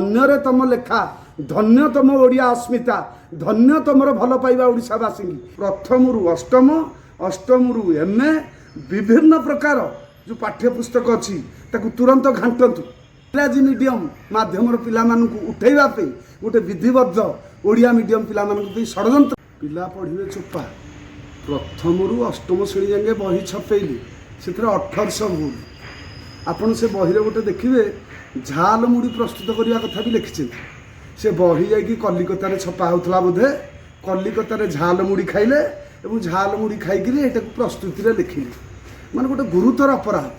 धन्य तम लेखा धन्य तम ओडिया अस्मिता धन्य तमर भल पाइबा ओडिशावासी प्रथम रु अष्टम अष्टम रु एमए विभिन्न प्रकार जो पाठ्यपुस्तक अच्छी ताकू तुरंत घाटतु इंग्राजी मीडियम माध्यम पिला उठेवा गोटे विधिबद्ध ओडिया मीडियम पिला षड्यंत्र पिला पढ़े चोपा प्रथम रु अष्टम श्रेणी जाए बही छपेली से 1800 भूल आपन से बही गोटे देखिए झाल मुड़ी प्रस्तुत करने कथा भी लिखिं से बही जा कलिकतार छपा होता बोधे कलिकतार झाल मुड़ी खाइले और झाल मुड़ी खाई प्रस्तुति लिखिले माने गोटे गुरुतर अपराध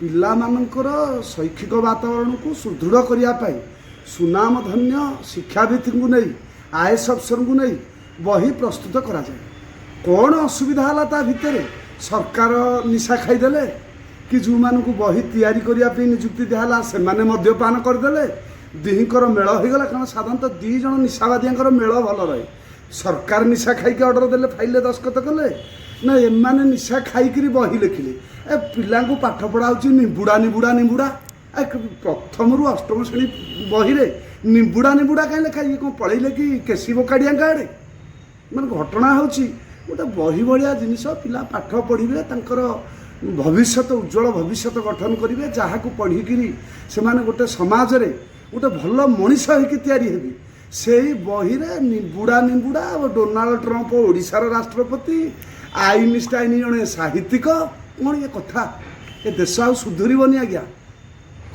पिला मानकर शैक्षिक वातावरण को सुदृढ़ करने सुनाम धन्य शिक्षाविद को नहीं आईएएस अफसर को नहीं बही प्रस्तुत करा जाए कौन असुविधा है ता भितर सरकार निशा खाईदे कि जो मानू बही तैयारी करने निजुक्ति दिहला से माने मद्यपान करदे दिहींकर मेल होगला कारण साधारणतः 2 जन निशाबादियांकर मेल भल रहे सरकार निशा खाई ऑर्डर देले फाइल दस्खत कले ना एमाने निशा खाई बही लिखिले ए पिला पाठ पढ़ा निबुड़ा निबुड़ा निबुड़ा प्रथम रु अष्टम श्रेणी बही रे निबुड़ा निबुड़ा कहीं लिखा ये कौन पढ़े कि केसी बोकाड़िया आड़े माने घटना होची गोटे बही भाया जिनिस पिला पाठ पढ़े तांकर भविष्य उज्जवल भविष्य गठन करेंगे जहाँ को पढ़िकी से गोटे समाज रे गोटे भल मनीष होगी तैयारी हेबी से बही रे निबुड़ा निबुड़ा डोनाल्ड ट्रंप ओडिशार राष्ट्रपति आइनस्टाइन जड़े साहित्यिक कौन ये कथा ये देश आ सुधरबनी आज्ञा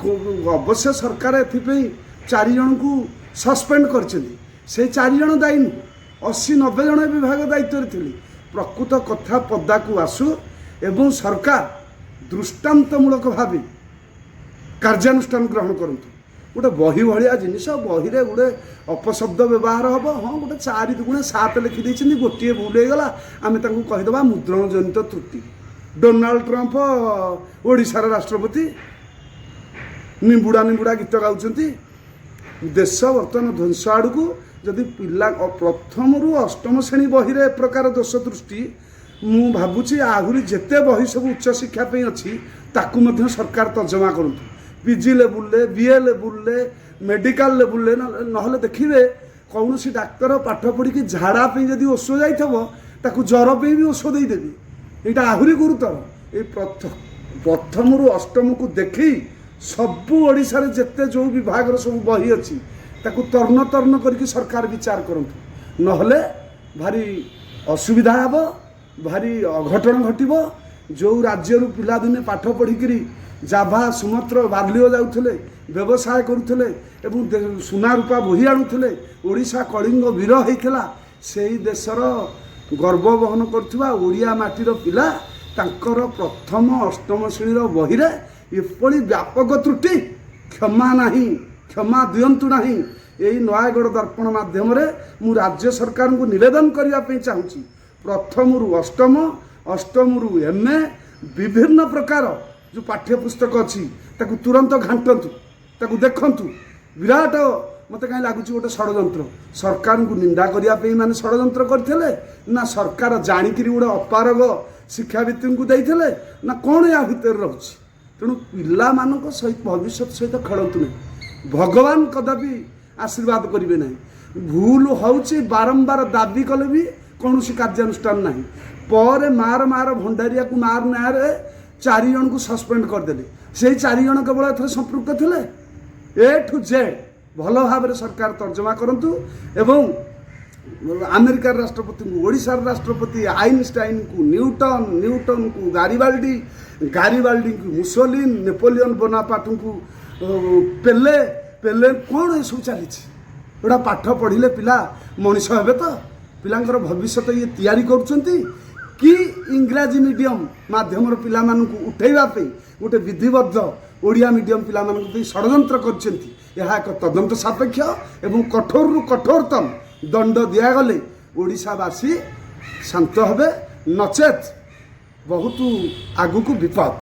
अवश्य सरकार एपाई 4 जन को सस्पेंड कर 4 जन दायी नु 80-90 जन विभाग दायित्व थे प्रकृत कथा पदा को आसू एवं सरकार दृष्टांतमूलक भाव कार्यानुष्ठान ग्रहण करूँ गोटे बही भाया जिनिस बही रे गोटे अपशब्द व्यवहार हम हाँ गोटे 4 दुगुणे 7 लिखिदे गोटे भूल होगा आम कहीदे मुद्रण जनित त्रुटि डोनाल्ड ट्रंप ओडिशार राष्ट्रपति निबुड़ा निबुड़ा गीत गाउछंती देश बर्तमान ध्वंस आड़ को जदि पिला प्रथम रु अष्टम श्रेणी बही रे प्रकार दोष दृष्टि मु भावुची आहुरी जेते बही सब उच्च शिक्षा अच्छी ताकू मध्य सरकार तर्जमा करूँ पीजी लेवुले बीए लेवुले मेडिकल लेवुले ना देखिए कौन सी डाक्तर पाठ पढ़ी झाड़ा जदि ओष जाइए ज्वर पे भी ओष देदेवी यहाँ आहुरी गुरुतर ये प्रथम रु अष्टम को देखी सबू ओडिशा रे जेते जो विभाग सब बही अच्छी ताकू तर्ण तर्ण करके सरकार विचार करंतु नहले भारी असुविधा हेब भारी अघटन घटव जो राज्य पिला दिने पाठ पढ़िकी जाभा सुमत्र बार्लिओ जाऊले व्यवसाय करुले एवं सुना रूपा बोही आणुले ओडिशा कलिंग वीर होता से देशर गर्व वहन करुवा ओडिया माटीर पिला तांकर प्रथम अष्टम श्रेणी बही रे एपरी व्यापक त्रुटि क्षमा नहीं क्षमा दियंतु नहीं यही नयागढ़ दर्पण माध्यम मु राज्य सरकार को निवेदन करने चाहूँगी प्रथम रु अष्टम अष्टम रु एमए विभिन्न प्रकार जो पाठ्यपुस्तक अच्छी ताकू तुरंत घाटतु ताकू देखंतु विराट मत कहीं लगुच गोटे षड्यंत्र सरकार को निंदा करने माने षड्यंत्र करते ना सरकार जाणिकी गोटे अपारग शिक्षाविद को देते ना कौन या भितर रोचे तेणु पिला मानक सहित भविष्य सहित खेलतु नहीं भगवान कदापि आशीर्वाद करेंगे ना भूल होची बारंबार दाबी कले भी कौन कार्यानुष्ठान ना पर मार मार भंडारिया को मार ना 4 जन को सस्पेंड करदे से 4 जन केवल एथर संपृक्त थे ए टू जेड भल भाव सरकार तर्जमा करंतु एवं अमेरिकार राष्ट्रपति को ओडिशार राष्ट्रपति आइनस्टाइन को न्यूटन को गारिबाल्डी को मुसोलिन नेपोलियन बोनापार्ट को पेले पेले कौन ये सब चली गोटा पाठ पढ़िले पिला मनीष हे तो पिलांकर भविष्य ये तैयारी करुँच कि इंग्राजी मीडियम माध्यम पिला उठेवा गोटे विधिबद्ध ओडिया मीडियम पिला षड्यंत्र कर तदंत सापेक्ष एवं कठोर रु कठोरतम दंड दिगले ओडिशावासी शांत हे नचेत बहुत आगु को विपद।